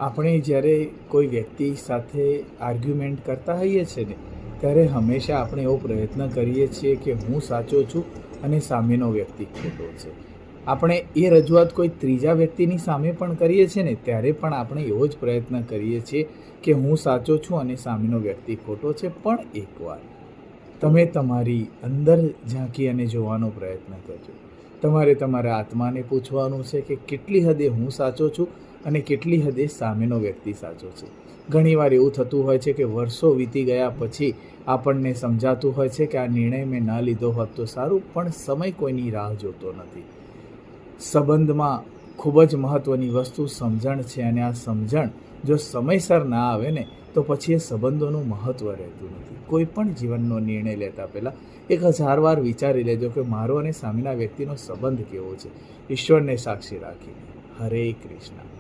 આપણે જ્યારે કોઈ વ્યક્તિ સાથે આર્ગ્યુમેન્ટ કરતા હોઈએ છીએ ને, ત્યારે હંમેશા આપણે એવો પ્રયત્ન કરીએ છીએ કે હું સાચો છું અને સામેનો વ્યક્તિ ખોટો છે. આપણે એ રજૂઆત કોઈ ત્રીજા વ્યક્તિની સામે પણ કરીએ છીએ ને, ત્યારે પણ આપણે એવો જ પ્રયત્ન કરીએ છીએ કે હું સાચો છું અને સામેનો વ્યક્તિ ખોટો છે. પણ એકવાર તમે તમારી અંદર ઝાંકી અને જોવાનો પ્રયત્ન કરજો. તમારે તમારા આત્માને પૂછવાનું છે કે કેટલી હદે હું સાચો છું અને કેટલી હદે સામેનો વ્યક્તિ સાચો છે. ઘણીવાર એવું થતું હોય છે કે વર્ષો વીતી ગયા પછી આપણને સમજાતું હોય છે કે આ નિર્ણય મેં ન લીધો હોત તો સારું, પણ સમય કોઈની રાહ જોતો નથી. સંબંધમાં ખૂબ જ મહત્ત્વની વસ્તુ સમજણ છે, અને આ સમજણ જો સમયસર ના આવે ને તો પછી એ સંબંધોનું મહત્ત્વ રહેતું નથી. કોઈ પણ જીવનનો નિર્ણય લેતા પહેલાં 1000 વાર વિચારી લેજો કે મારો અને સામેના વ્યક્તિનો સંબંધ કેવો છે, ઈશ્વરને સાક્ષી રાખીને. હરે કૃષ્ણ.